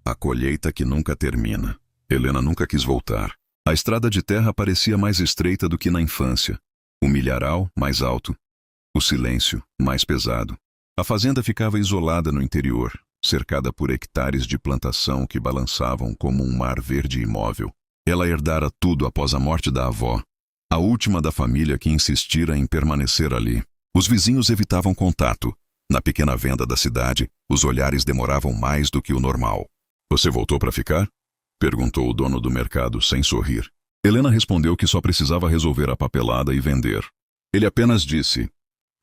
A colheita que nunca termina. Helena nunca quis voltar. A estrada de terra parecia mais estreita do que na infância. O milharal, mais alto. O silêncio, mais pesado. A fazenda ficava isolada no interior, cercada por hectares de plantação que balançavam como um mar verde imóvel. Ela herdara tudo após a morte da avó, a última da família que insistira em permanecer ali. Os vizinhos evitavam contato. Na pequena venda da cidade, os olhares demoravam mais do que o normal. "Você voltou para ficar?" perguntou o dono do mercado, sem sorrir. Helena respondeu que só precisava resolver a papelada e vender. Ele apenas disse: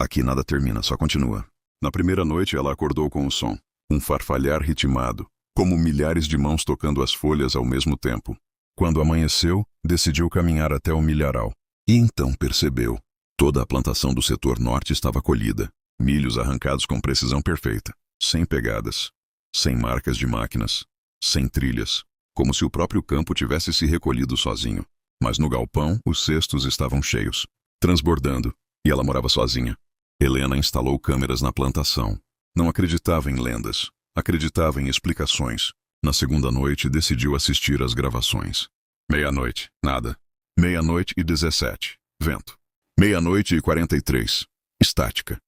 "Aqui nada termina, só continua." Na primeira noite ela acordou com o som, um farfalhar ritmado, como milhares de mãos tocando as folhas ao mesmo tempo. Quando amanheceu, decidiu caminhar até o milharal. E então percebeu. Toda a plantação do setor norte estava colhida, milhos arrancados com precisão perfeita, sem pegadas, sem marcas de máquinas, sem trilhas, como se o próprio campo tivesse se recolhido sozinho. Mas no galpão, os cestos estavam cheios, transbordando, e ela morava sozinha. Helena instalou câmeras na plantação. Não acreditava em lendas, acreditava em explicações. Na segunda noite, decidiu assistir às gravações. 00:00, nada. 00:17, vento. 00:43, estática.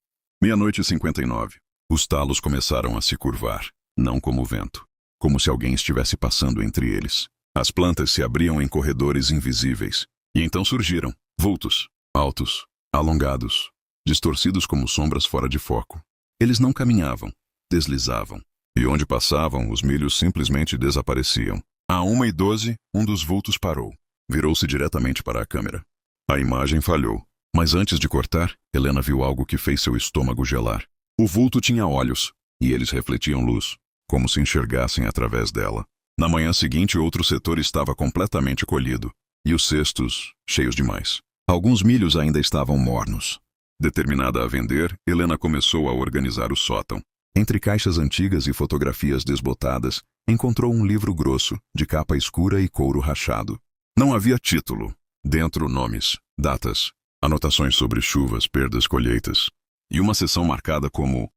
00:59, os talos começaram a se curvar, não como vento, como se alguém estivesse passando entre eles. As plantas se abriam em corredores invisíveis, e então surgiram, vultos, altos, alongados, distorcidos como sombras fora de foco. Eles não caminhavam, deslizavam. E onde passavam, os milhos simplesmente desapareciam. À 1:12, um dos vultos parou. Virou-se diretamente para a câmera. A imagem falhou. Mas antes de cortar, Helena viu algo que fez seu estômago gelar. O vulto tinha olhos, e eles refletiam luz, como se enxergassem através dela. Na manhã seguinte, outro setor estava completamente colhido, e os cestos, cheios demais. Alguns milhos ainda estavam mornos. Determinada a vender, Helena começou a organizar o sótão. Entre caixas antigas e fotografias desbotadas, encontrou um livro grosso, de capa escura e couro rachado. Não havia título. Dentro, nomes, datas, anotações sobre chuvas, perdas, colheitas. E uma seção marcada como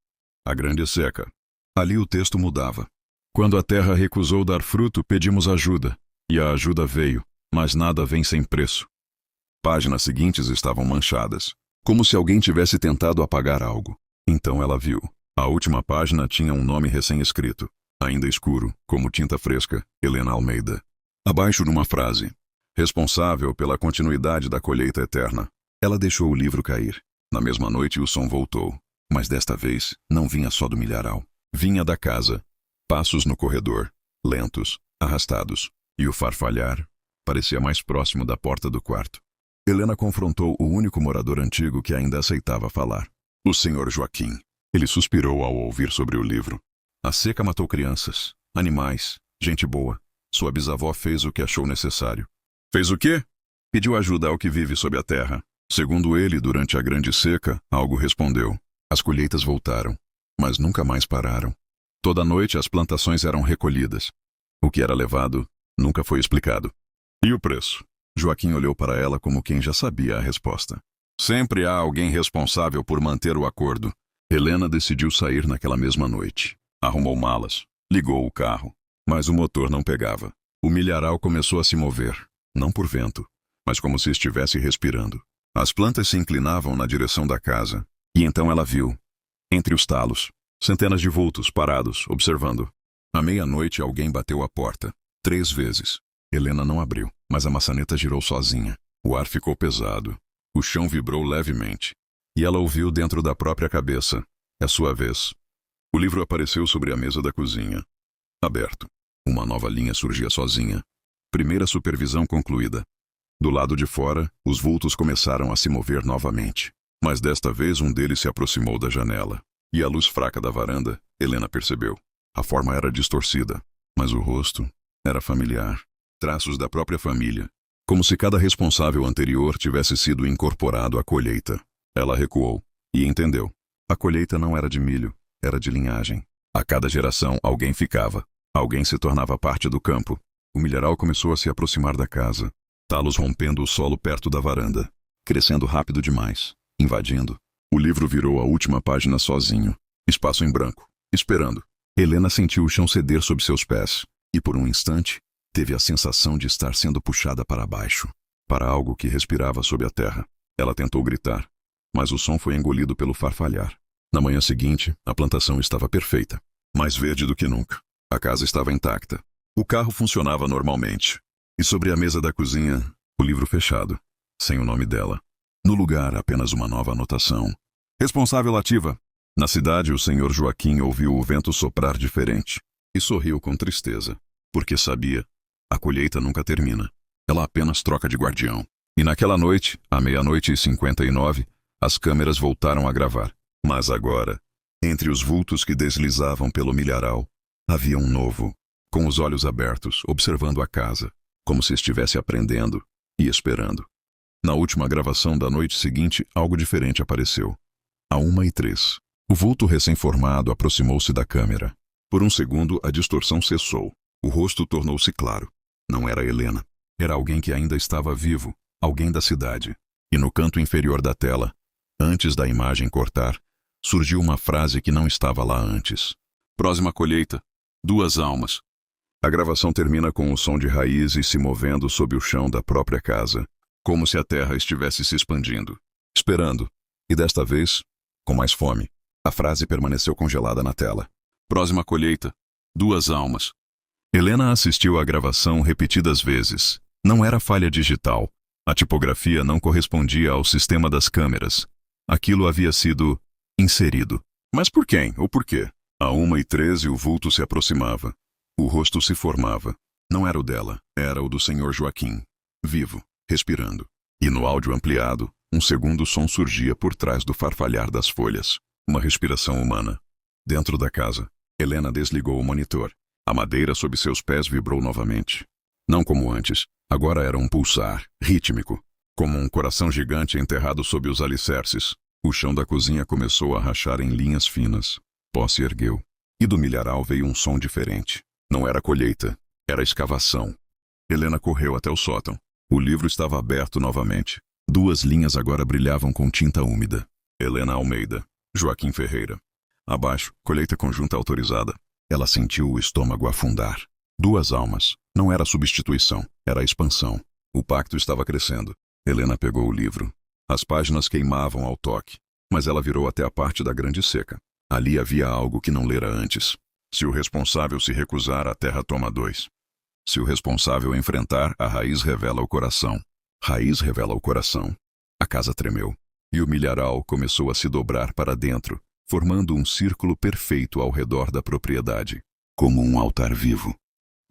"A Grande Seca". Ali o texto mudava. "Quando a terra recusou dar fruto, pedimos ajuda. E a ajuda veio, mas nada vem sem preço." Páginas seguintes estavam manchadas, como se alguém tivesse tentado apagar algo. Então ela viu. A última página tinha um nome recém-escrito, ainda escuro, como tinta fresca, Helena Almeida. Abaixo de uma frase: "Responsável pela continuidade da colheita eterna." Ela deixou o livro cair. Na mesma noite o som voltou, mas desta vez não vinha só do milharal. Vinha da casa. Passos no corredor, lentos, arrastados, e o farfalhar parecia mais próximo da porta do quarto. Helena confrontou o único morador antigo que ainda aceitava falar. O Sr. Joaquim. Ele suspirou ao ouvir sobre o livro. A seca matou crianças, animais, gente boa. Sua bisavó fez o que achou necessário. Fez o quê? Pediu ajuda ao que vive sob a terra. Segundo ele, durante a grande seca, algo respondeu. As colheitas voltaram, mas nunca mais pararam. Toda noite as plantações eram recolhidas. O que era levado nunca foi explicado. E o preço? Joaquim olhou para ela como quem já sabia a resposta. Sempre há alguém responsável por manter o acordo. Helena decidiu sair naquela mesma noite. Arrumou malas, ligou o carro, mas o motor não pegava. O milharal começou a se mover, não por vento, mas como se estivesse respirando. As plantas se inclinavam na direção da casa, e então ela viu, entre os talos, centenas de vultos parados, observando. À meia-noite alguém bateu à porta, 3 vezes. Helena não abriu, mas a maçaneta girou sozinha. O ar ficou pesado. O chão vibrou levemente. E ela ouviu dentro da própria cabeça. É sua vez. O livro apareceu sobre a mesa da cozinha. Aberto. Uma nova linha surgia sozinha. Primeira supervisão concluída. Do lado de fora, os vultos começaram a se mover novamente. Mas desta vez um deles se aproximou da janela. E à luz fraca da varanda, Helena percebeu. A forma era distorcida, mas o rosto era familiar. Traços da própria família. Como se cada responsável anterior tivesse sido incorporado à colheita. Ela recuou e entendeu. A colheita não era de milho, era de linhagem. A cada geração alguém ficava. Alguém se tornava parte do campo. O milharal começou a se aproximar da casa. Talos rompendo o solo perto da varanda. Crescendo rápido demais. Invadindo. O livro virou a última página sozinho. Espaço em branco. Esperando. Helena sentiu o chão ceder sob seus pés, e por um instante, teve a sensação de estar sendo puxada para baixo, para algo que respirava sob a terra. Ela tentou gritar, mas o som foi engolido pelo farfalhar. Na manhã seguinte, a plantação estava perfeita, mais verde do que nunca. A casa estava intacta. O carro funcionava normalmente. E sobre a mesa da cozinha, o livro fechado, sem o nome dela. No lugar, apenas uma nova anotação. Responsável ativa. Na cidade, o senhor Joaquim ouviu o vento soprar diferente e sorriu com tristeza, porque sabia, a colheita nunca termina. Ela apenas troca de guardião. E naquela noite, à 00:59, as câmeras voltaram a gravar. Mas agora, entre os vultos que deslizavam pelo milharal, havia um novo, com os olhos abertos, observando a casa, como se estivesse aprendendo e esperando. Na última gravação da noite seguinte, algo diferente apareceu. À 1:03, o vulto recém-formado aproximou-se da câmera. Por um segundo, a distorção cessou. O rosto tornou-se claro. Não era Helena. Era alguém que ainda estava vivo, alguém da cidade. E no canto inferior da tela, antes da imagem cortar, surgiu uma frase que não estava lá antes. Próxima colheita, 2 almas. A gravação termina com o som de raízes se movendo sob o chão da própria casa, como se a terra estivesse se expandindo, esperando, e desta vez, com mais fome. A frase permaneceu congelada na tela. Próxima colheita, 2 almas. Helena assistiu à gravação repetidas vezes. Não era falha digital. A tipografia não correspondia ao sistema das câmeras. Aquilo havia sido inserido. Mas por quem ou por quê? À 1:13 o vulto se aproximava. O rosto se formava. Não era o dela, era o do senhor Joaquim. Vivo, respirando. E no áudio ampliado, um segundo som surgia por trás do farfalhar das folhas. Uma respiração humana. Dentro da casa, Helena desligou o monitor. A madeira sob seus pés vibrou novamente. Não como antes, agora era um pulsar, rítmico, como um coração gigante enterrado sob os alicerces. O chão da cozinha começou a rachar em linhas finas. Pó se ergueu. E do milharal veio um som diferente. Não era colheita, era escavação. Helena correu até o sótão. O livro estava aberto novamente. 2 linhas agora brilhavam com tinta úmida. Helena Almeida, Joaquim Ferreira. Abaixo, colheita conjunta autorizada. Ela sentiu o estômago afundar. 2 almas. Não era substituição, era expansão. O pacto estava crescendo. Helena pegou o livro. As páginas queimavam ao toque, mas ela virou até a parte da grande seca. Ali havia algo que não lera antes. Se o responsável se recusar, a terra toma 2. Se o responsável enfrentar, a raiz revela o coração. Raiz revela o coração. A casa tremeu. E o milharal começou a se dobrar para dentro, formando um círculo perfeito ao redor da propriedade, como um altar vivo.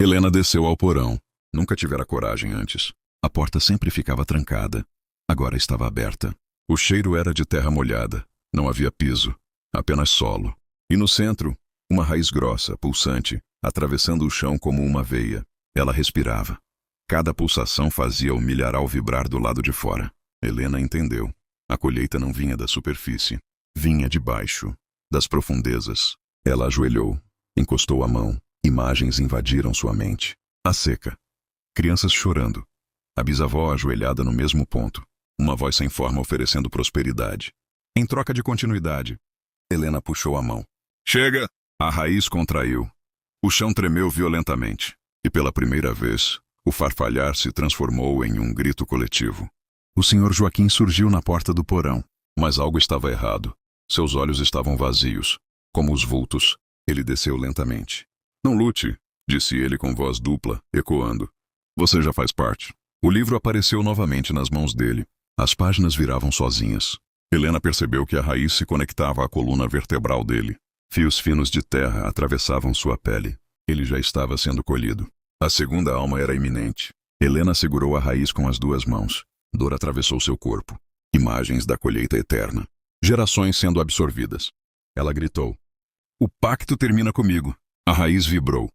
Helena desceu ao porão. Nunca tivera coragem antes. A porta sempre ficava trancada. Agora estava aberta. O cheiro era de terra molhada. Não havia piso, apenas solo. E no centro, uma raiz grossa, pulsante, atravessando o chão como uma veia. Ela respirava. Cada pulsação fazia o milharal vibrar do lado de fora. Helena entendeu. A colheita não vinha da superfície. Vinha de baixo, das profundezas. Ela ajoelhou, encostou a mão. Imagens invadiram sua mente. A seca. Crianças chorando. A bisavó ajoelhada no mesmo ponto. Uma voz sem forma oferecendo prosperidade. Em troca de continuidade, Helena puxou a mão. Chega! A raiz contraiu. O chão tremeu violentamente. E pela primeira vez, o farfalhar se transformou em um grito coletivo. O senhor Joaquim surgiu na porta do porão. Mas algo estava errado. Seus olhos estavam vazios, como os vultos. Ele desceu lentamente. Não lute, disse ele com voz dupla, ecoando. Você já faz parte. O livro apareceu novamente nas mãos dele. As páginas viravam sozinhas. Helena percebeu que a raiz se conectava à coluna vertebral dele. Fios finos de terra atravessavam sua pele. Ele já estava sendo colhido. A segunda alma era iminente. Helena segurou a raiz com as 2 mãos. Dor atravessou seu corpo. Imagens da colheita eterna. Gerações sendo absorvidas. Ela gritou. O pacto termina comigo. A raiz vibrou.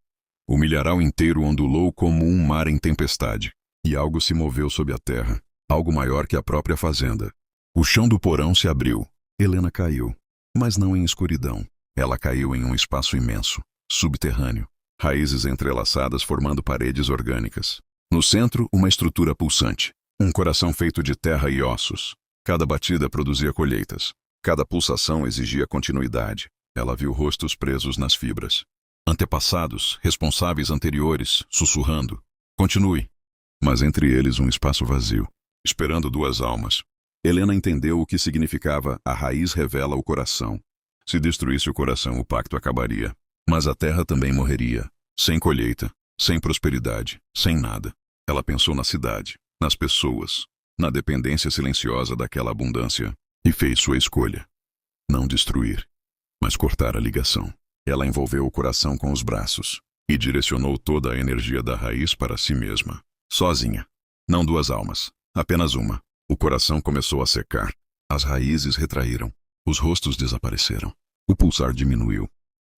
O milharal inteiro ondulou como um mar em tempestade. E algo se moveu sob a terra. Algo maior que a própria fazenda. O chão do porão se abriu. Helena caiu. Mas não em escuridão. Ela caiu em um espaço imenso, subterrâneo. Raízes entrelaçadas formando paredes orgânicas. No centro, uma estrutura pulsante. Um coração feito de terra e ossos. Cada batida produzia colheitas. Cada pulsação exigia continuidade. Ela viu rostos presos nas fibras. Antepassados, responsáveis anteriores, sussurrando. Continue. Mas entre eles um espaço vazio, esperando duas almas. Helena entendeu o que significava a raiz revela o coração. Se destruísse o coração, o pacto acabaria. Mas a terra também morreria. Sem colheita, sem prosperidade, sem nada. Ela pensou na cidade, nas pessoas, na dependência silenciosa daquela abundância, e fez sua escolha. Não destruir, mas cortar a ligação. Ela envolveu o coração com os braços e direcionou toda a energia da raiz para si mesma. Sozinha. Não duas almas, apenas uma. O coração começou a secar. As raízes retraíram. Os rostos desapareceram. O pulsar diminuiu.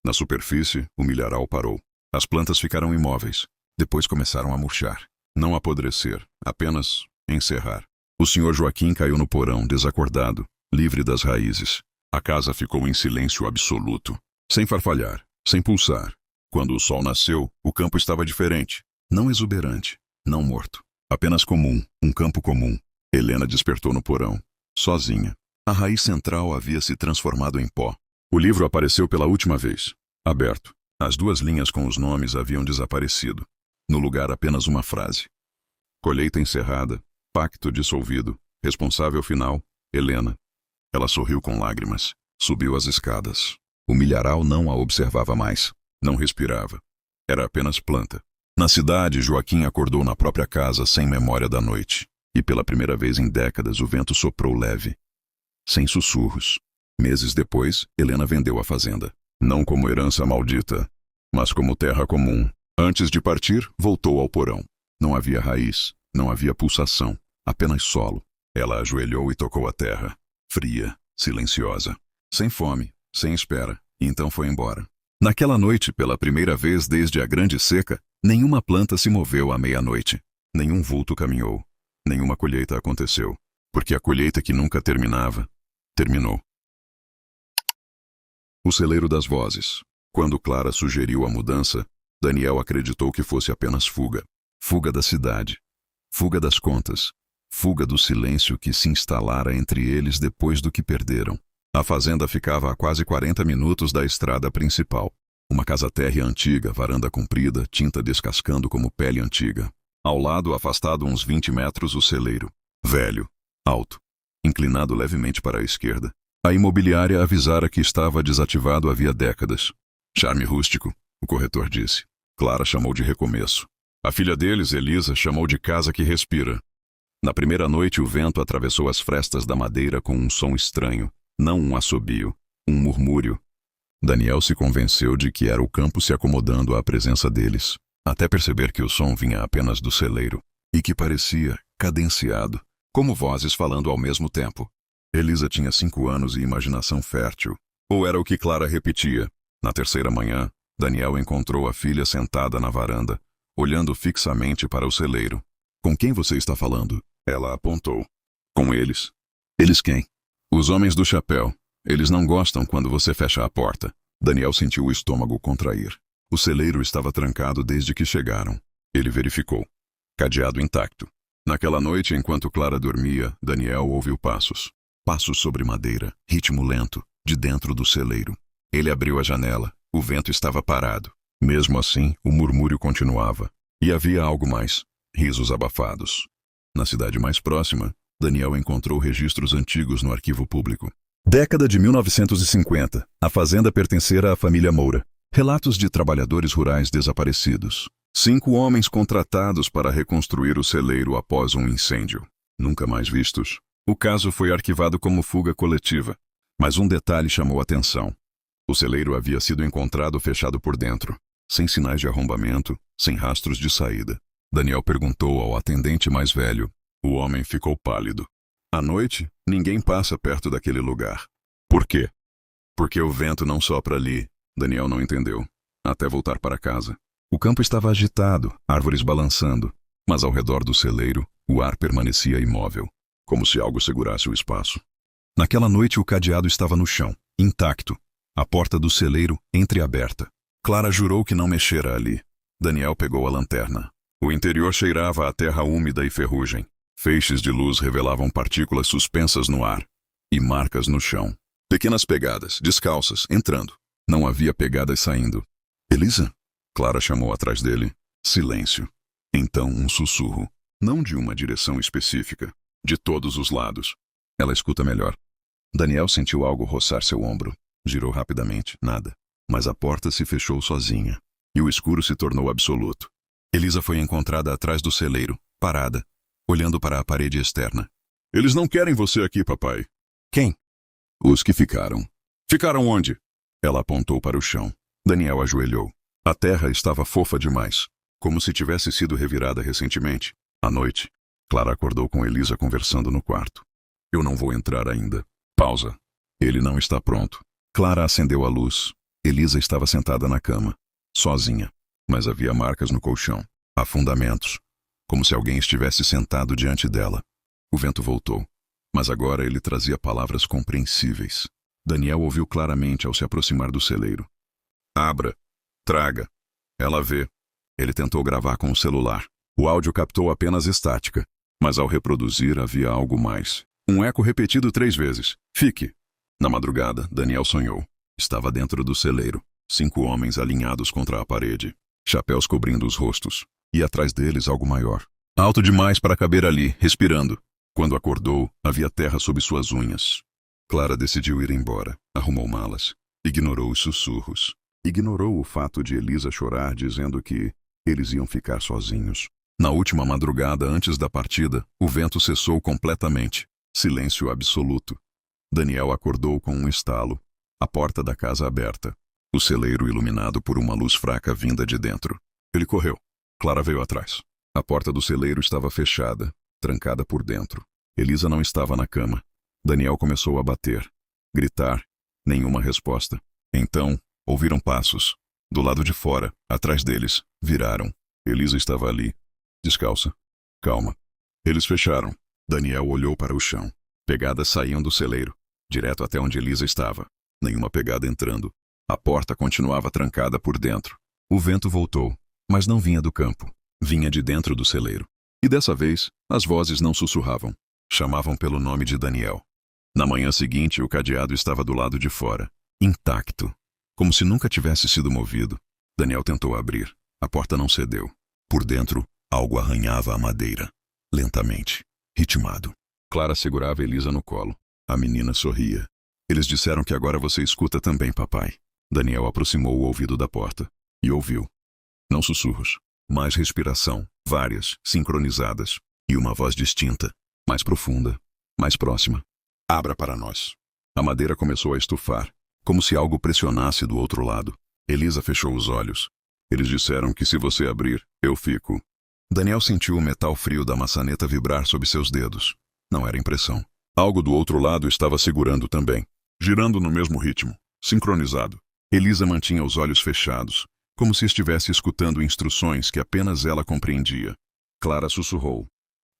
Na superfície, o milharal parou. As plantas ficaram imóveis. Depois começaram a murchar. Não apodrecer, apenas encerrar. O Sr. Joaquim caiu no porão, desacordado, livre das raízes. A casa ficou em silêncio absoluto, sem farfalhar, sem pulsar. Quando o sol nasceu, o campo estava diferente. Não exuberante, não morto. Apenas comum, um campo comum. Helena despertou no porão, sozinha. A raiz central havia se transformado em pó. O livro apareceu pela última vez, aberto. As duas linhas com os nomes haviam desaparecido. No lugar apenas uma frase. Colheita encerrada, pacto dissolvido, responsável final, Helena. Ela sorriu com lágrimas. Subiu as escadas. O milharal não a observava mais. Não respirava. Era apenas planta. Na cidade, Joaquim acordou na própria casa sem memória da noite. E pela primeira vez em décadas o vento soprou leve. Sem sussurros. Meses depois, Helena vendeu a fazenda. Não como herança maldita, mas como terra comum. Antes de partir, voltou ao porão. Não havia raiz, não havia pulsação, apenas solo. Ela ajoelhou e tocou a terra. Fria, silenciosa. Sem fome, sem espera, e então foi embora. Naquela noite, pela primeira vez desde a grande seca, nenhuma planta se moveu à meia-noite. Nenhum vulto caminhou. Nenhuma colheita aconteceu. Porque a colheita que nunca terminava, terminou. O celeiro das vozes. Quando Clara sugeriu a mudança, Daniel acreditou que fosse apenas fuga. Fuga da cidade. Fuga das contas. Fuga do silêncio que se instalara entre eles depois do que perderam. A fazenda ficava a quase 40 minutos da estrada principal. Uma casa térrea antiga, varanda comprida, tinta descascando como pele antiga. Ao lado, afastado uns 20 metros, o celeiro. Velho, alto, inclinado levemente para a esquerda. A imobiliária avisara que estava desativado havia décadas. Charme rústico, o corretor disse. Clara chamou de recomeço. A filha deles, Elisa, chamou de casa que respira. Na primeira noite, o vento atravessou as frestas da madeira com um som estranho. Não um assobio, um murmúrio. Daniel se convenceu de que era o campo se acomodando à presença deles, até perceber que o som vinha apenas do celeiro, e que parecia cadenciado, como vozes falando ao mesmo tempo. Elisa tinha 5 anos e imaginação fértil. Ou era o que Clara repetia. Na terceira manhã, Daniel encontrou a filha sentada na varanda, olhando fixamente para o celeiro. Com quem você está falando? Ela apontou. Com eles. Eles quem? Os homens do chapéu. Eles não gostam quando você fecha a porta. Daniel sentiu o estômago contrair. O celeiro estava trancado desde que chegaram. Ele verificou. Cadeado intacto. Naquela noite, enquanto Clara dormia, Daniel ouviu passos. Passos sobre madeira, ritmo lento, de dentro do celeiro. Ele abriu a janela. O vento estava parado. Mesmo assim, o murmúrio continuava. E havia algo mais. Risos abafados. Na cidade mais próxima, Daniel encontrou registros antigos no arquivo público. Década de 1950. A fazenda pertencera à família Moura. Relatos de trabalhadores rurais desaparecidos. 5 homens contratados para reconstruir o celeiro após um incêndio. Nunca mais vistos. O caso foi arquivado como fuga coletiva. Mas um detalhe chamou atenção. O celeiro havia sido encontrado fechado por dentro, sem sinais de arrombamento, sem rastros de saída. Daniel perguntou ao atendente mais velho. O homem ficou pálido. À noite, ninguém passa perto daquele lugar. Por quê? Porque o vento não sopra ali. Daniel não entendeu, até voltar para casa. O campo estava agitado, árvores balançando, mas ao redor do celeiro, o ar permanecia imóvel, como se algo segurasse o espaço. Naquela noite, o cadeado estava no chão, intacto, a porta do celeiro entreaberta. Clara jurou que não mexera ali. Daniel pegou a lanterna. O interior cheirava a terra úmida e ferrugem. Feixes de luz revelavam partículas suspensas no ar e marcas no chão. Pequenas pegadas, descalças, entrando. Não havia pegadas saindo. Elisa? Clara chamou atrás dele. Silêncio. Então um sussurro. Não de uma direção específica. De todos os lados. Ela escuta melhor. Daniel sentiu algo roçar seu ombro. Girou rapidamente. Nada. Mas a porta se fechou sozinha. E o escuro se tornou absoluto. Elisa foi encontrada atrás do celeiro, parada, olhando para a parede externa. Eles não querem você aqui, papai. Quem? Os que ficaram. Ficaram onde? Ela apontou para o chão. Daniel ajoelhou. A terra estava fofa demais, como se tivesse sido revirada recentemente. À noite, Clara acordou com Elisa conversando no quarto. Eu não vou entrar ainda. Pausa. Ele não está pronto. Clara acendeu a luz. Elisa estava sentada na cama, sozinha, mas havia marcas no colchão, afundamentos, como se alguém estivesse sentado diante dela. O vento voltou, mas agora ele trazia palavras compreensíveis. Daniel ouviu claramente ao se aproximar do celeiro. Abra. Traga. Ela vê. Ele tentou gravar com o celular. O áudio captou apenas estática, mas ao reproduzir havia algo mais. Um eco repetido 3 vezes. Fique. Na madrugada, Daniel sonhou. Estava dentro do celeiro. 5 homens alinhados contra a parede, chapéus cobrindo os rostos, e atrás deles algo maior. Alto demais para caber ali, respirando. Quando acordou, havia terra sob suas unhas. Clara decidiu ir embora. Arrumou malas. Ignorou os sussurros. Ignorou o fato de Elisa chorar dizendo que eles iam ficar sozinhos. Na última madrugada antes da partida, o vento cessou completamente. Silêncio absoluto. Daniel acordou com um estalo. A porta da casa aberta. O celeiro iluminado por uma luz fraca vinda de dentro. Ele correu. Clara veio atrás. A porta do celeiro estava fechada, trancada por dentro. Elisa não estava na cama. Daniel começou a bater, gritar. Nenhuma resposta. Então, ouviram passos. Do lado de fora, atrás deles, viraram. Elisa estava ali, descalça. Calma. Eles fecharam. Daniel olhou para o chão. Pegadas saíam do celeiro, direto até onde Elisa estava. Nenhuma pegada entrando. A porta continuava trancada por dentro. O vento voltou, mas não vinha do campo. Vinha de dentro do celeiro. E dessa vez, as vozes não sussurravam. Chamavam pelo nome de Daniel. Na manhã seguinte, o cadeado estava do lado de fora, intacto, como se nunca tivesse sido movido. Daniel tentou abrir. A porta não cedeu. Por dentro, algo arranhava a madeira, lentamente, ritmado. Clara segurava Elisa no colo. A menina sorria. Eles disseram que agora você escuta também, papai. Daniel aproximou o ouvido da porta e ouviu. Não sussurros, mas respiração, várias, sincronizadas, e uma voz distinta, mais profunda, mais próxima. Abra para nós. A madeira começou a estufar, como se algo pressionasse do outro lado. Elisa fechou os olhos. Eles disseram que se você abrir, eu fico. Daniel sentiu o metal frio da maçaneta vibrar sob seus dedos. Não era impressão. Algo do outro lado estava segurando também, girando no mesmo ritmo, sincronizado. Elisa mantinha os olhos fechados, como se estivesse escutando instruções que apenas ela compreendia. Clara sussurrou.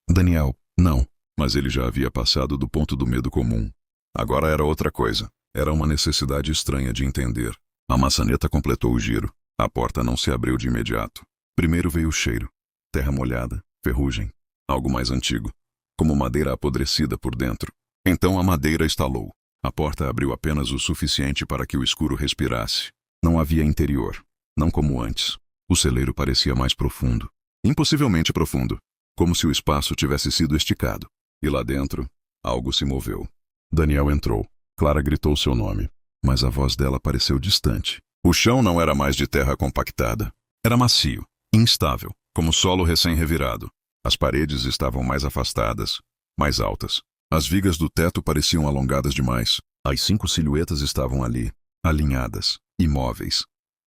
Daniel, não. Mas ele já havia passado do ponto do medo comum. Agora era outra coisa. Era uma necessidade estranha de entender. A maçaneta completou o giro. A porta não se abriu de imediato. Primeiro veio o cheiro. Terra molhada, ferrugem. Algo mais antigo, como madeira apodrecida por dentro. Então a madeira estalou. A porta abriu apenas o suficiente para que o escuro respirasse. Não havia interior. Não como antes. O celeiro parecia mais profundo. Impossivelmente profundo. Como se o espaço tivesse sido esticado. E lá dentro, algo se moveu. Daniel entrou. Clara gritou seu nome. Mas a voz dela pareceu distante. O chão não era mais de terra compactada. Era macio, instável, como solo recém-revirado. As paredes estavam mais afastadas, mais altas. As vigas do teto pareciam alongadas demais. As 5 silhuetas estavam ali, alinhadas, imóveis.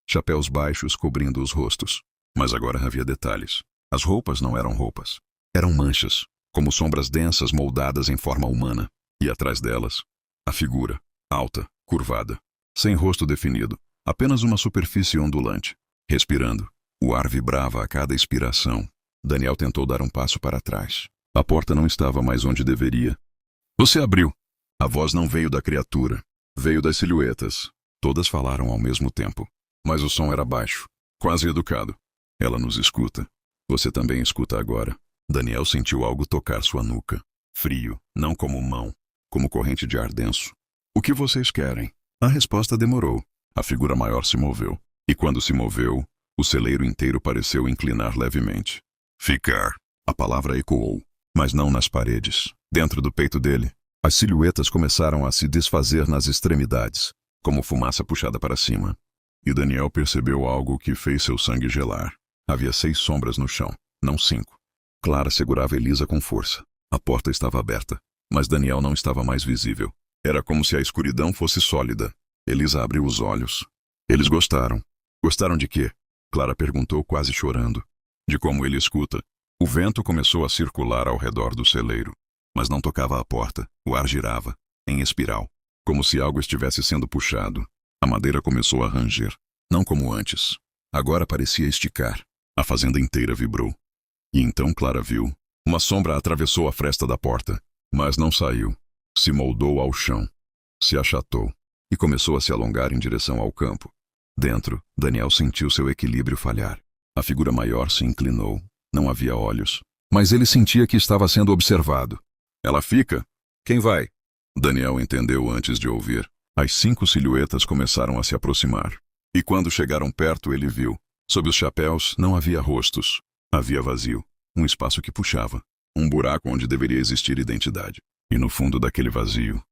Chapéus baixos cobrindo os rostos. Mas agora havia detalhes. As roupas não eram roupas. Eram manchas, como sombras densas moldadas em forma humana. E atrás delas, a figura, alta, curvada, sem rosto definido, apenas uma superfície ondulante. Respirando, o ar vibrava a cada expiração. Daniel tentou dar um passo para trás. A porta não estava mais onde deveria. Você abriu. A voz não veio da criatura. Veio das silhuetas. Todas falaram ao mesmo tempo. Mas o som era baixo, quase educado. Ela nos escuta. Você também escuta agora. Daniel sentiu algo tocar sua nuca. Frio, não como mão, como corrente de ar denso. O que vocês querem? A resposta demorou. A figura maior se moveu. E quando se moveu, o celeiro inteiro pareceu inclinar levemente. Ficar. A palavra ecoou, mas não nas paredes. Dentro do peito dele, as silhuetas começaram a se desfazer nas extremidades, como fumaça puxada para cima. E Daniel percebeu algo que fez seu sangue gelar. Havia 6 sombras no chão, não 5. Clara segurava Elisa com força. A porta estava aberta, mas Daniel não estava mais visível. Era como se a escuridão fosse sólida. Elisa abriu os olhos. Eles gostaram. Gostaram de quê? Clara perguntou, quase chorando. De como ele escuta. O vento começou a circular ao redor do celeiro, mas não tocava a porta. O ar girava, em espiral, como se algo estivesse sendo puxado. A madeira começou a ranger, não como antes. Agora parecia esticar. A fazenda inteira vibrou. E então Clara viu. Uma sombra atravessou a fresta da porta, mas não saiu. Se moldou ao chão. Se achatou. E começou a se alongar em direção ao campo. Dentro, Daniel sentiu seu equilíbrio falhar. A figura maior se inclinou. Não havia olhos. Mas ele sentia que estava sendo observado. Ela fica? Quem vai? Daniel entendeu antes de ouvir. As 5 silhuetas começaram a se aproximar. E quando chegaram perto, ele viu. Sob os chapéus, não havia rostos. Havia vazio. Um espaço que puxava. Um buraco onde deveria existir identidade. E no fundo daquele vazio,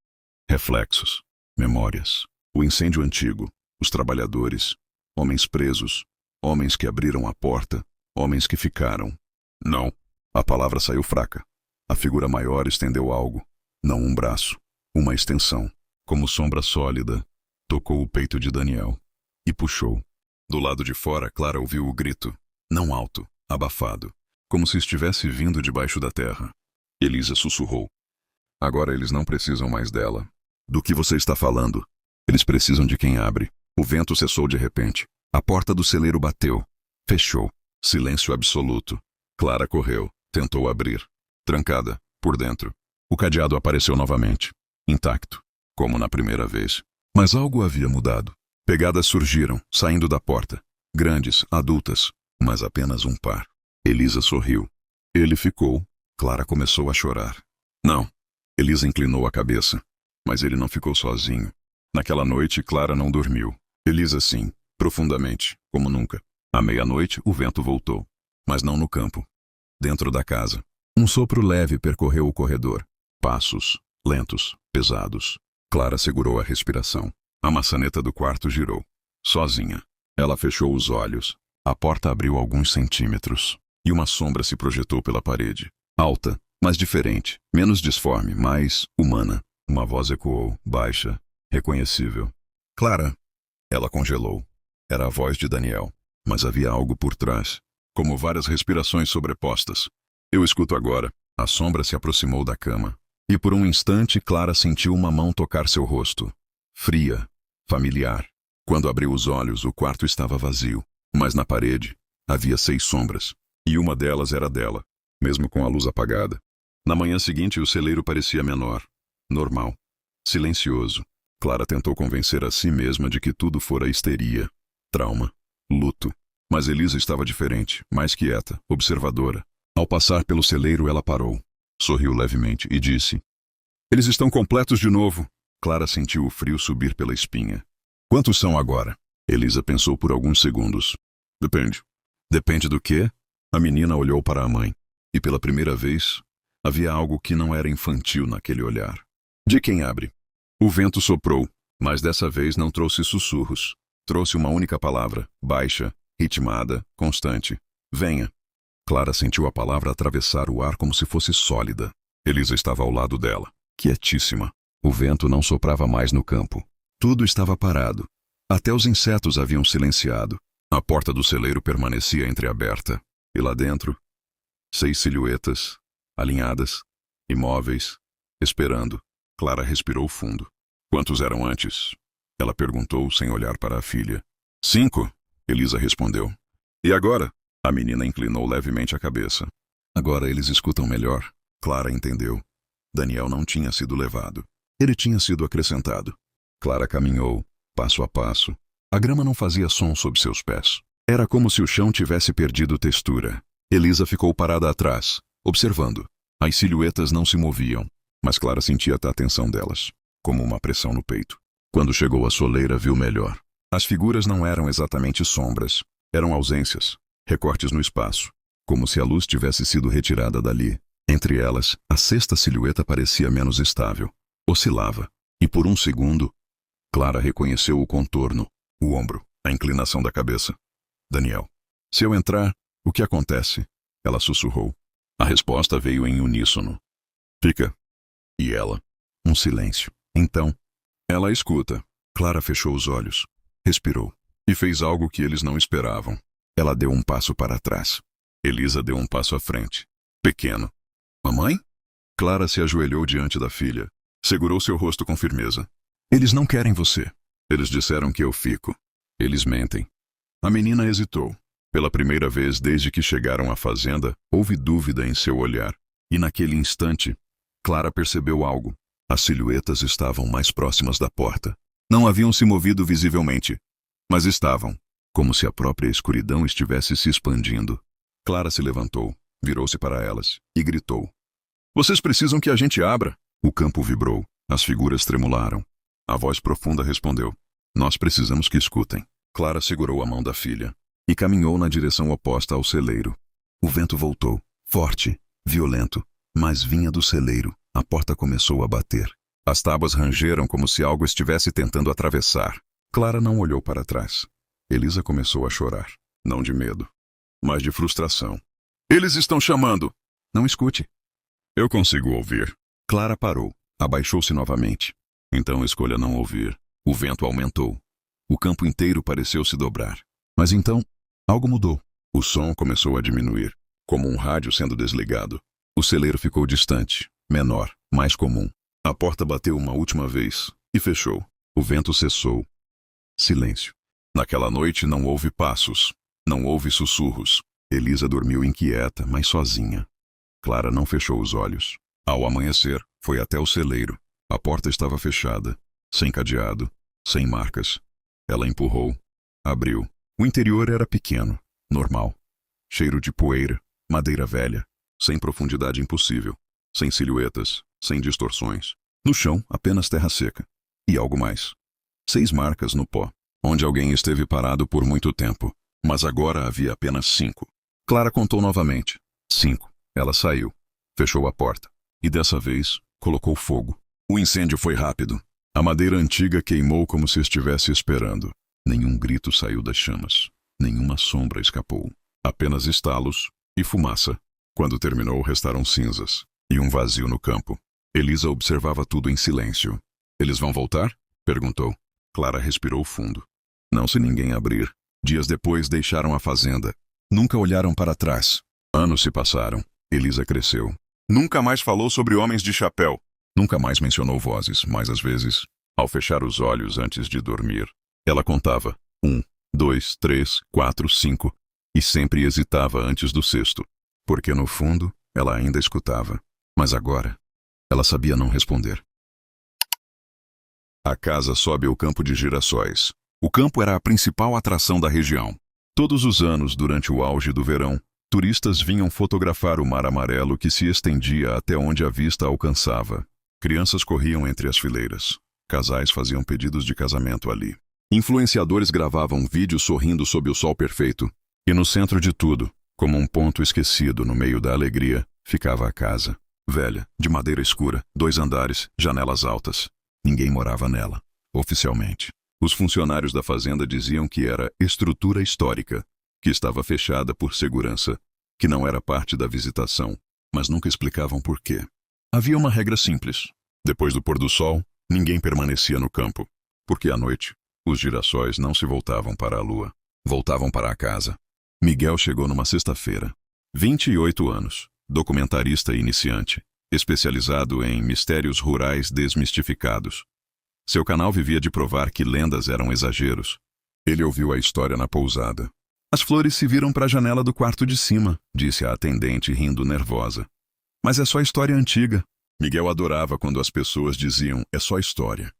reflexos, memórias. O incêndio antigo, os trabalhadores, homens presos, homens que abriram a porta, homens que ficaram. Não. A palavra saiu fraca. A figura maior estendeu algo. Não um braço. Uma extensão. Como sombra sólida, tocou o peito de Daniel. E puxou. Do lado de fora, Clara ouviu o grito. Não alto, abafado. Como se estivesse vindo debaixo da terra. Elisa sussurrou. Agora eles não precisam mais dela. Do que você está falando? Eles precisam de quem abre. O vento cessou de repente. A porta do celeiro bateu. Fechou. Silêncio absoluto. Clara correu. Tentou abrir. Trancada, por dentro. O cadeado apareceu novamente. Intacto. Como na primeira vez. Mas algo havia mudado. Pegadas surgiram, saindo da porta. Grandes, adultas. Mas apenas um par. Elisa sorriu. Ele ficou. Clara começou a chorar. Não. Elisa inclinou a cabeça. Mas ele não ficou sozinho. Naquela noite, Clara não dormiu. Elisa sim, profundamente, como nunca. À meia-noite, o vento voltou. Mas não no campo. Dentro da casa. Um sopro leve percorreu o corredor. Passos, lentos, pesados. Clara segurou a respiração. A maçaneta do quarto girou. Sozinha. Ela fechou os olhos. A porta abriu alguns centímetros. E uma sombra se projetou pela parede. Alta, mas diferente. Menos disforme, mais humana. Uma voz ecoou, baixa, reconhecível. Clara. Ela congelou. Era a voz de Daniel. Mas havia algo por trás. Como várias respirações sobrepostas. Eu escuto agora. A sombra se aproximou da cama. E por um instante, Clara sentiu uma mão tocar seu rosto. Fria, familiar. Quando abriu os olhos, o quarto estava vazio. Mas na parede, havia 6 sombras. E uma delas era dela, mesmo com a luz apagada. Na manhã seguinte, o celeiro parecia menor. Normal. Silencioso. Clara tentou convencer a si mesma de que tudo fora histeria. Trauma. Luto. Mas Elisa estava diferente, mais quieta, observadora. Ao passar pelo celeiro, ela parou. Sorriu levemente e disse: Eles estão completos de novo. Clara sentiu o frio subir pela espinha. Quantos são agora? Elisa pensou por alguns segundos. Depende. Depende do quê? A menina olhou para a mãe. E pela primeira vez, havia algo que não era infantil naquele olhar. De quem abre? O vento soprou, mas dessa vez não trouxe sussurros. Trouxe uma única palavra, baixa, ritmada, constante. Venha. Clara sentiu a palavra atravessar o ar como se fosse sólida. Elisa estava ao lado dela, quietíssima. O vento não soprava mais no campo. Tudo estava parado. Até os insetos haviam silenciado. A porta do celeiro permanecia entreaberta. E lá dentro, 6 silhuetas, alinhadas, imóveis, esperando. Clara respirou fundo. Quantos eram antes? Ela perguntou sem olhar para a filha. 5, Elisa respondeu. E agora? A menina inclinou levemente a cabeça. Agora eles escutam melhor. Clara entendeu. Daniel não tinha sido levado. Ele tinha sido acrescentado. Clara caminhou, passo a passo. A grama não fazia som sob seus pés. Era como se o chão tivesse perdido textura. Elisa ficou parada atrás, observando. As silhuetas não se moviam, mas Clara sentia a atenção delas, como uma pressão no peito. Quando chegou à soleira, viu melhor. As figuras não eram exatamente sombras, eram ausências, recortes no espaço, como se a luz tivesse sido retirada dali. Entre elas, a sexta silhueta parecia menos estável, oscilava, e por um segundo, Clara reconheceu o contorno, o ombro, a inclinação da cabeça. Daniel. Se eu entrar, o que acontece? Ela sussurrou. A resposta veio em uníssono. Fica. E ela? Um silêncio. Então, ela escuta. Clara fechou os olhos, respirou, e fez algo que eles não esperavam. Ela deu um passo para trás. Elisa deu um passo à frente. Pequeno. Mamãe? Clara se ajoelhou diante da filha. Segurou seu rosto com firmeza. Eles não querem você. Eles disseram que eu fico. Eles mentem. A menina hesitou. Pela primeira vez desde que chegaram à fazenda, houve dúvida em seu olhar. E naquele instante, Clara percebeu algo. As silhuetas estavam mais próximas da porta. Não haviam se movido visivelmente, mas estavam, como se a própria escuridão estivesse se expandindo. Clara se levantou, virou-se para elas e gritou. Vocês precisam que a gente abra. O campo vibrou, as figuras tremularam. A voz profunda respondeu. Nós precisamos que escutem. Clara segurou a mão da filha e caminhou na direção oposta ao celeiro. O vento voltou, forte, violento, mas vinha do celeiro. A porta começou a bater. As tábuas rangeram como se algo estivesse tentando atravessar. Clara não olhou para trás. Elisa começou a chorar, não de medo, mas de frustração. Eles estão chamando! Não escute. Eu consigo ouvir. Clara parou, abaixou-se novamente. Então escolha não ouvir. O vento aumentou. O campo inteiro pareceu se dobrar. Mas então, algo mudou. O som começou a diminuir, como um rádio sendo desligado. O celeiro ficou distante, menor, mais comum. A porta bateu uma última vez e fechou. O vento cessou. Silêncio. Naquela noite não houve passos, não houve sussurros. Elisa dormiu inquieta, mas sozinha. Clara não fechou os olhos. Ao amanhecer, foi até o celeiro. A porta estava fechada, sem cadeado, sem marcas. Ela empurrou, abriu. O interior era pequeno, normal. Cheiro de poeira, madeira velha, sem profundidade impossível, sem silhuetas, sem distorções. No chão, apenas terra seca. E algo mais. 6 marcas no pó, onde alguém esteve parado por muito tempo. Mas agora havia apenas 5. Clara contou novamente. 5. Ela saiu, fechou a porta. E dessa vez, colocou fogo. O incêndio foi rápido. A madeira antiga queimou como se estivesse esperando. Nenhum grito saiu das chamas. Nenhuma sombra escapou. Apenas estalos e fumaça. Quando terminou, restaram cinzas e um vazio no campo. Elisa observava tudo em silêncio. Eles vão voltar? Perguntou. Clara respirou fundo. Não se ninguém abrir. Dias depois deixaram a fazenda. Nunca olharam para trás. Anos se passaram. Elisa cresceu. Nunca mais falou sobre homens de chapéu. Nunca mais mencionou vozes, mas às vezes, ao fechar os olhos antes de dormir, ela contava 1, 2, 3, 4, 5 e sempre hesitava antes do sexto, porque no fundo ela ainda escutava. Mas agora, ela sabia não responder. A casa sobe ao campo de girassóis. O campo era a principal atração da região. Todos os anos, durante o auge do verão, turistas vinham fotografar o mar amarelo que se estendia até onde a vista alcançava. Crianças corriam entre as fileiras. Casais faziam pedidos de casamento ali. Influenciadores gravavam vídeos sorrindo sob o sol perfeito. E no centro de tudo, como um ponto esquecido no meio da alegria, ficava a casa. Velha, de madeira escura, 2 andares, janelas altas. Ninguém morava nela, oficialmente. Os funcionários da fazenda diziam que era estrutura histórica, que estava fechada por segurança, que não era parte da visitação, mas nunca explicavam por quê. Havia uma regra simples. Depois do pôr do sol, ninguém permanecia no campo, porque à noite, os girassóis não se voltavam para a lua, voltavam para a casa. Miguel chegou numa sexta-feira. 28 anos, documentarista iniciante, especializado em mistérios rurais desmistificados. Seu canal vivia de provar que lendas eram exageros. Ele ouviu a história na pousada. As flores se viram para a janela do quarto de cima, disse a atendente rindo nervosa. Mas é só história antiga. Miguel adorava quando as pessoas diziam é só história.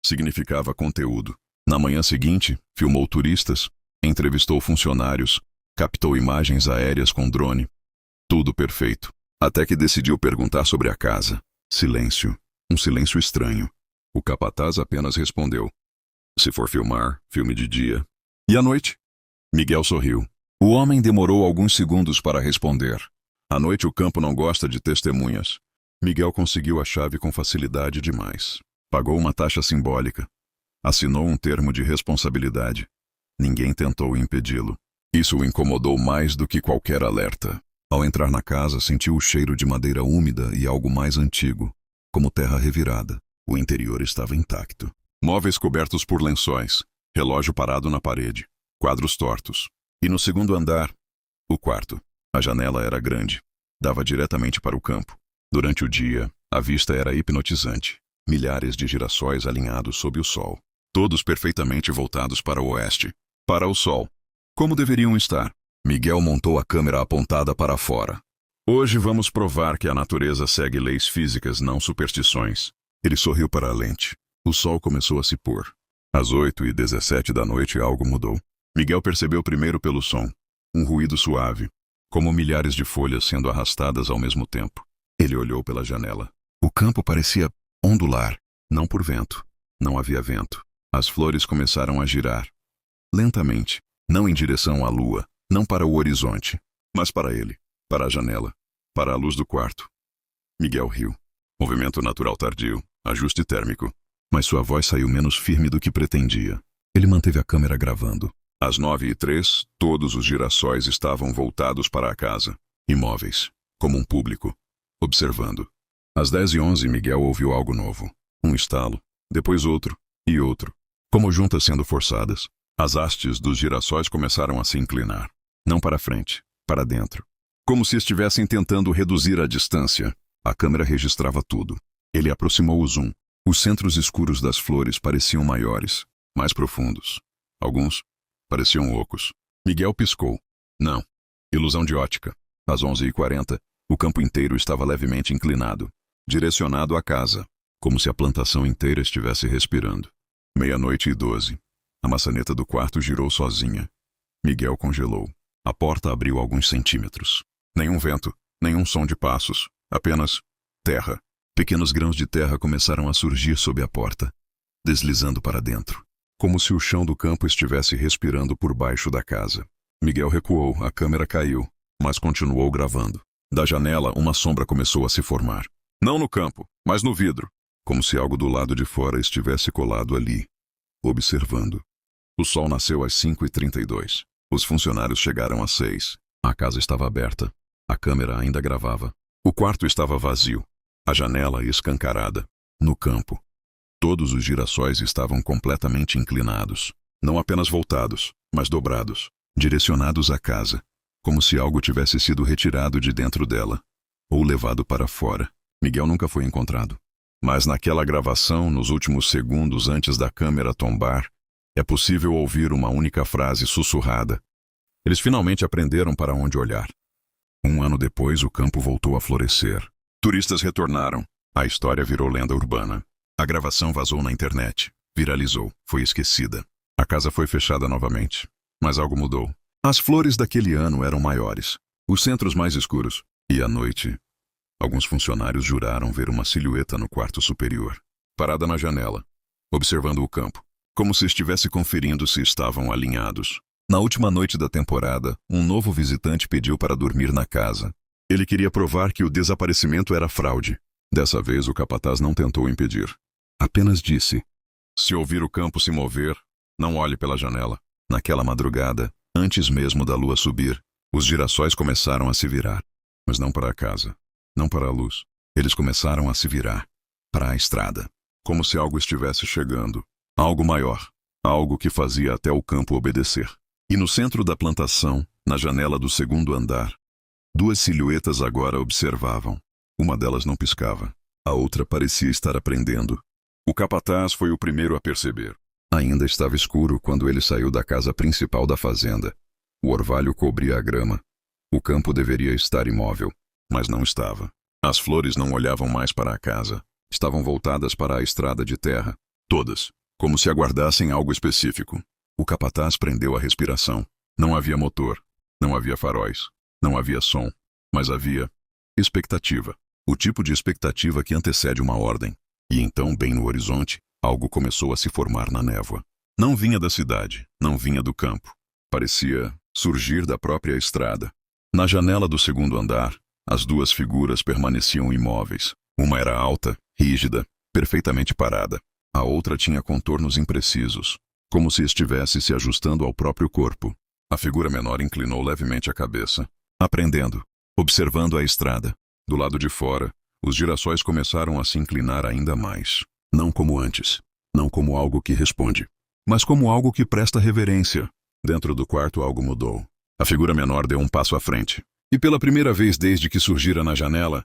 Significava conteúdo. Na manhã seguinte, filmou turistas, entrevistou funcionários, captou imagens aéreas com drone. Tudo perfeito. Até que decidiu perguntar sobre a casa. Silêncio. Um silêncio estranho. O capataz apenas respondeu. Se for filmar, filme de dia. E à noite? Miguel sorriu. O homem demorou alguns segundos para responder. À noite o campo não gosta de testemunhas. Miguel conseguiu a chave com facilidade demais. Pagou uma taxa simbólica. Assinou um termo de responsabilidade. Ninguém tentou impedi-lo. Isso o incomodou mais do que qualquer alerta. Ao entrar na casa, sentiu o cheiro de madeira úmida e algo mais antigo, como terra revirada. O interior estava intacto. Móveis cobertos por lençóis, relógio parado na parede, quadros tortos. E no segundo andar, o quarto. A janela era grande, dava diretamente para o campo. Durante o dia, a vista era hipnotizante. Milhares de girassóis alinhados sob o sol, todos perfeitamente voltados para o oeste, para o sol. Como deveriam estar? Miguel montou a câmera apontada para fora. Hoje vamos provar que a natureza segue leis físicas, não superstições. Ele sorriu para a lente. O sol começou a se pôr. Às 8h17 da noite algo mudou. Miguel percebeu primeiro pelo som. Um ruído suave, como milhares de folhas sendo arrastadas ao mesmo tempo. Ele olhou pela janela. O campo parecia ondular, não por vento. Não havia vento. As flores começaram a girar. Lentamente, não em direção à lua, não para o horizonte, mas para ele, para a janela, para a luz do quarto. Miguel riu. Movimento natural tardio, ajuste térmico. Mas sua voz saiu menos firme do que pretendia. Ele manteve a câmera gravando. Às 9h03, todos os girassóis estavam voltados para a casa, imóveis, como um público, observando. Às 10h11, Miguel ouviu algo novo. Um estalo, depois outro, e outro. Como juntas sendo forçadas, as hastes dos girassóis começaram a se inclinar. Não para frente, para dentro. Como se estivessem tentando reduzir a distância. A câmera registrava tudo. Ele aproximou o zoom. Os centros escuros das flores pareciam maiores, mais profundos. Alguns pareciam ocos. Miguel piscou. Não. Ilusão de ótica. Às 11h40, o campo inteiro estava levemente inclinado, direcionado à casa, como se a plantação inteira estivesse respirando. 00:12. A maçaneta do quarto girou sozinha. Miguel congelou. A porta abriu alguns centímetros. Nenhum vento, nenhum som de passos, apenas terra. Pequenos grãos de terra começaram a surgir sob a porta, deslizando para dentro, como se o chão do campo estivesse respirando por baixo da casa. Miguel recuou, a câmera caiu, mas continuou gravando. Da janela, uma sombra começou a se formar. Não no campo, mas no vidro, como se algo do lado de fora estivesse colado ali, observando. O sol nasceu às 5h32. Os funcionários chegaram às 6. A casa estava aberta. A câmera ainda gravava. O quarto estava vazio. A janela escancarada. No campo. Todos os girassóis estavam completamente inclinados. Não apenas voltados, mas dobrados. Direcionados à casa. Como se algo tivesse sido retirado de dentro dela. Ou levado para fora. Miguel nunca foi encontrado. Mas naquela gravação, nos últimos segundos antes da câmera tombar, é possível ouvir uma única frase sussurrada. Eles finalmente aprenderam para onde olhar. 1 ano depois, o campo voltou a florescer. Turistas retornaram. A história virou lenda urbana. A gravação vazou na internet. Viralizou. Foi esquecida. A casa foi fechada novamente. Mas algo mudou. As flores daquele ano eram maiores. Os centros mais escuros. E à noite, alguns funcionários juraram ver uma silhueta no quarto superior. Parada na janela. Observando o campo. Como se estivesse conferindo se estavam alinhados. Na última noite da temporada, um novo visitante pediu para dormir na casa. Ele queria provar que o desaparecimento era fraude. Dessa vez, o capataz não tentou impedir. Apenas disse: se ouvir o campo se mover, não olhe pela janela. Naquela madrugada, antes mesmo da lua subir, os girassóis começaram a se virar. Mas não para a casa, não para a luz. Eles começaram a se virar para a estrada. Como se algo estivesse chegando. Algo maior. Algo que fazia até o campo obedecer. E no centro da plantação, na janela do segundo andar, 2 silhuetas agora observavam. Uma delas não piscava. A outra parecia estar aprendendo. O capataz foi o primeiro a perceber. Ainda estava escuro quando ele saiu da casa principal da fazenda. O orvalho cobria a grama. O campo deveria estar imóvel, mas não estava. As flores não olhavam mais para a casa. Estavam voltadas para a estrada de terra. Todas, como se aguardassem algo específico. O capataz prendeu a respiração. Não havia motor. Não havia faróis. Não havia som. Mas havia expectativa. O tipo de expectativa que antecede uma ordem. E então, bem no horizonte, algo começou a se formar na névoa. Não vinha da cidade, não vinha do campo. Parecia surgir da própria estrada. Na janela do segundo andar, as duas figuras permaneciam imóveis. Uma era alta, rígida, perfeitamente parada. A outra tinha contornos imprecisos, como se estivesse se ajustando ao próprio corpo. A figura menor inclinou levemente a cabeça, aprendendo, observando a estrada. Do lado de fora, os girassóis começaram a se inclinar ainda mais. Não como antes, não como algo que responde, mas como algo que presta reverência. Dentro do quarto algo mudou. A figura menor deu um passo à frente, e pela primeira vez desde que surgira na janela,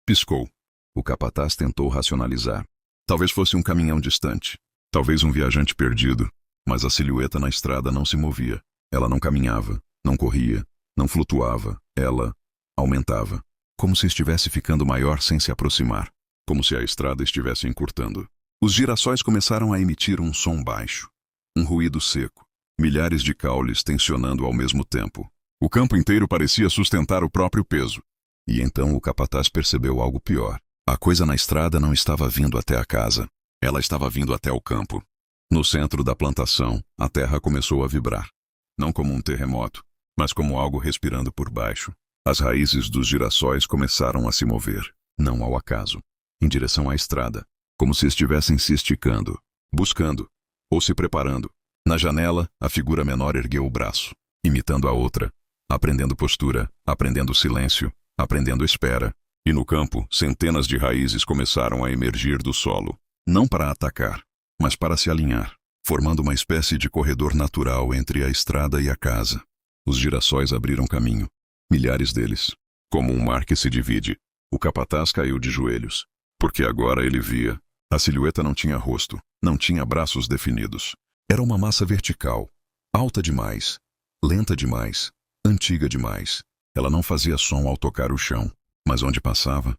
piscou. O capataz tentou racionalizar. Talvez fosse um caminhão distante, talvez um viajante perdido, mas a silhueta na estrada não se movia. Ela não caminhava, não corria, não flutuava. Ela aumentava, como se estivesse ficando maior sem se aproximar, como se a estrada estivesse encurtando. Os girassóis começaram a emitir um som baixo, um ruído seco, milhares de caules tensionando ao mesmo tempo. O campo inteiro parecia sustentar o próprio peso. E então o capataz percebeu algo pior. A coisa na estrada não estava vindo até a casa. Ela estava vindo até o campo. No centro da plantação, a terra começou a vibrar. Não como um terremoto, mas como algo respirando por baixo. As raízes dos girassóis começaram a se mover, não ao acaso, em direção à estrada, como se estivessem se esticando, buscando, ou se preparando. Na janela, a figura menor ergueu o braço, imitando a outra, aprendendo postura, aprendendo silêncio, aprendendo espera. E no campo, centenas de raízes começaram a emergir do solo, não para atacar, mas para se alinhar, formando uma espécie de corredor natural entre a estrada e a casa. Os girassóis abriram caminho, milhares deles, como um mar que se divide. O capataz caiu de joelhos, porque agora ele via. A silhueta não tinha rosto, não tinha braços definidos. Era uma massa vertical, alta demais, lenta demais, antiga demais. Ela não fazia som ao tocar o chão, mas onde passava,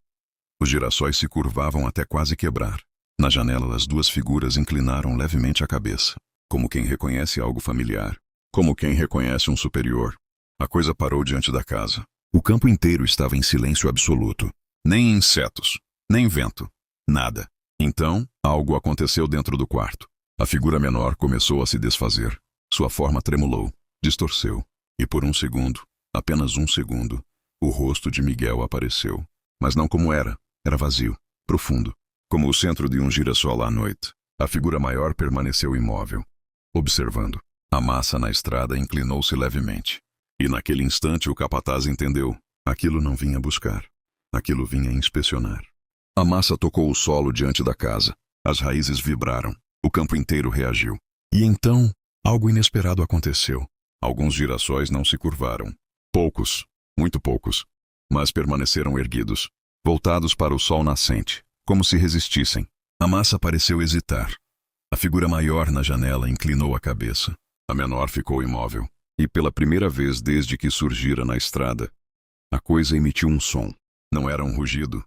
os girassóis se curvavam até quase quebrar. Na janela, as duas figuras inclinaram levemente a cabeça, como quem reconhece algo familiar, como quem reconhece um superior. A coisa parou diante da casa. O campo inteiro estava em silêncio absoluto. Nem insetos, nem vento, nada. Então, algo aconteceu dentro do quarto. A figura menor começou a se desfazer. Sua forma tremulou, distorceu. E por um segundo, apenas um segundo, o rosto de Miguel apareceu. Mas não como era. Era vazio, profundo, como o centro de um girassol à noite. A figura maior permaneceu imóvel, observando. A massa na estrada inclinou-se levemente. E naquele instante o capataz entendeu. Aquilo não vinha buscar. Aquilo vinha inspecionar. A massa tocou o solo diante da casa. As raízes vibraram. O campo inteiro reagiu. E então, algo inesperado aconteceu. Alguns girassóis não se curvaram. Poucos, muito poucos, mas permaneceram erguidos, voltados para o sol nascente, como se resistissem. A massa pareceu hesitar. A figura maior na janela inclinou a cabeça. A menor ficou imóvel. E pela primeira vez desde que surgira na estrada, a coisa emitiu um som. Não era um rugido,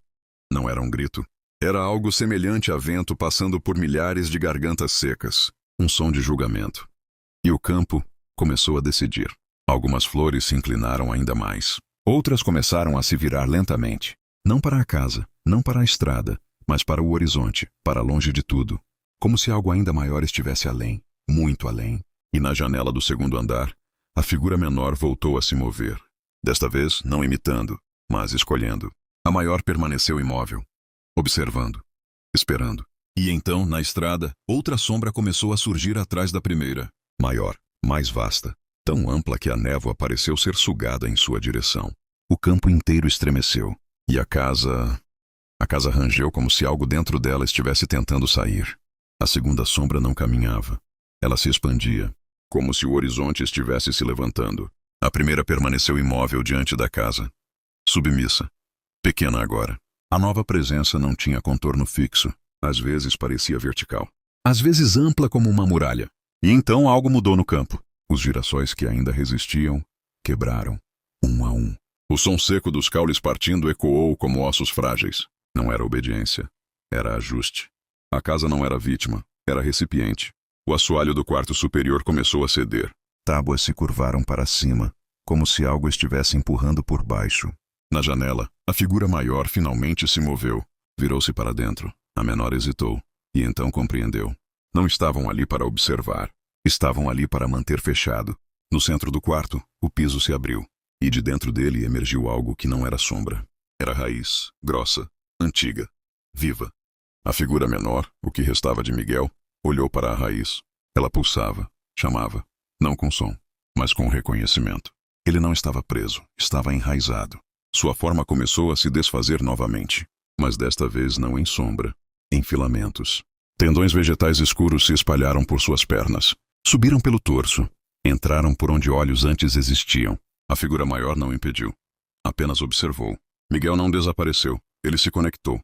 não era um grito. Era algo semelhante a vento passando por milhares de gargantas secas. Um som de julgamento. E o campo começou a decidir. Algumas flores se inclinaram ainda mais. Outras começaram a se virar lentamente. Não para a casa, não para a estrada, mas para o horizonte, para longe de tudo. Como se algo ainda maior estivesse além, muito além. E na janela do segundo andar, a figura menor voltou a se mover. Desta vez, não imitando, mas escolhendo. A maior permaneceu imóvel, observando, esperando. E então, na estrada, outra sombra começou a surgir atrás da primeira. Maior, mais vasta, tão ampla que a névoa pareceu ser sugada em sua direção. O campo inteiro estremeceu. E a casa rangeu como se algo dentro dela estivesse tentando sair. A segunda sombra não caminhava. Ela se expandia, como se o horizonte estivesse se levantando. A primeira permaneceu imóvel diante da casa, submissa, pequena agora. A nova presença não tinha contorno fixo. Às vezes parecia vertical, às vezes ampla como uma muralha. E então algo mudou no campo. Os girassóis que ainda resistiam, quebraram, um a um. O som seco dos caules partindo ecoou como ossos frágeis. Não era obediência, era ajuste. A casa não era vítima, era recipiente. O assoalho do quarto superior começou a ceder. Tábuas se curvaram para cima, como se algo estivesse empurrando por baixo. Na janela, a figura maior finalmente se moveu. Virou-se para dentro. A menor hesitou, e então compreendeu. Não estavam ali para observar. Estavam ali para manter fechado. No centro do quarto, o piso se abriu, e de dentro dele emergiu algo que não era sombra. Era raiz, grossa, antiga, viva. A figura menor, o que restava de Miguel, olhou para a raiz. Ela pulsava, chamava, não com som, mas com reconhecimento. Ele não estava preso, estava enraizado. Sua forma começou a se desfazer novamente, mas desta vez não em sombra, em filamentos. Tendões vegetais escuros se espalharam por suas pernas. Subiram pelo torso. Entraram por onde olhos antes existiam. A figura maior não impediu. Apenas observou. Miguel não desapareceu. Ele se conectou.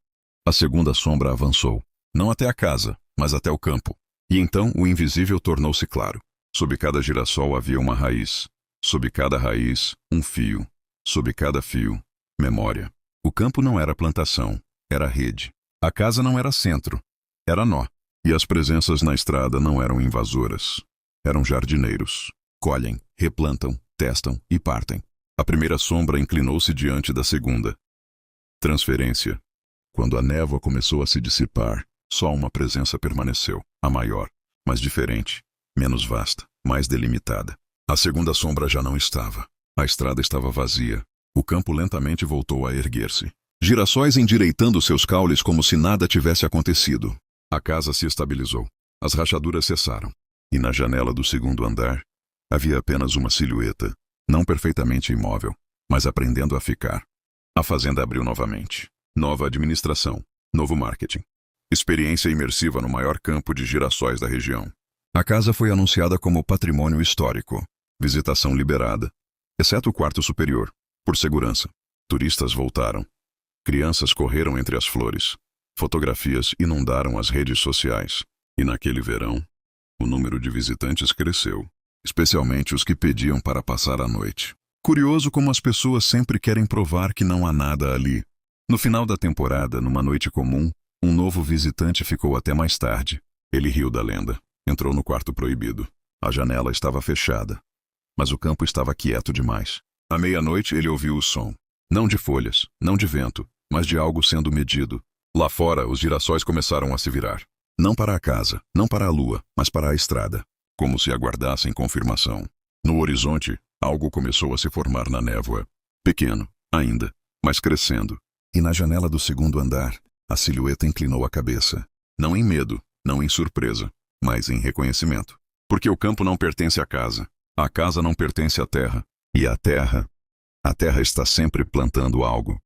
A segunda sombra avançou. Não até a casa, mas até o campo. E então o invisível tornou-se claro. Sob cada girassol havia uma raiz. Sob cada raiz, um fio. Sob cada fio, memória. O campo não era plantação, era rede. A casa não era centro, era nó. E as presenças na estrada não eram invasoras. Eram jardineiros. Colhem, replantam, testam e partem. A primeira sombra inclinou-se diante da segunda. Transferência. Quando a névoa começou a se dissipar, só uma presença permaneceu. A maior, mas diferente, menos vasta, mais delimitada. A segunda sombra já não estava. A estrada estava vazia. O campo lentamente voltou a erguer-se. Girassóis endireitando seus caules como se nada tivesse acontecido. A casa se estabilizou. As rachaduras cessaram. E na janela do segundo andar, havia apenas uma silhueta, não perfeitamente imóvel, mas aprendendo a ficar. A fazenda abriu novamente. Nova administração. Novo marketing. Experiência imersiva no maior campo de girassóis da região. A casa foi anunciada como patrimônio histórico. Visitação liberada, exceto o quarto superior, por segurança. Turistas voltaram. Crianças correram entre as flores. Fotografias inundaram as redes sociais. E naquele verão, o número de visitantes cresceu, especialmente os que pediam para passar a noite. Curioso como as pessoas sempre querem provar que não há nada ali. No final da temporada, numa noite comum, um novo visitante ficou até mais tarde. Ele riu da lenda. Entrou no quarto proibido. A janela estava fechada. Mas o campo estava quieto demais. À meia-noite ele ouviu o som. Não de folhas, não de vento, mas de algo sendo medido. Lá fora, os girassóis começaram a se virar. Não para a casa, não para a lua, mas para a estrada. Como se aguardassem confirmação. No horizonte, algo começou a se formar na névoa. Pequeno, ainda, mas crescendo. E na janela do segundo andar, a silhueta inclinou a cabeça. Não em medo, não em surpresa, mas em reconhecimento. Porque o campo não pertence à casa. A casa não pertence à terra. E a terra está sempre plantando algo.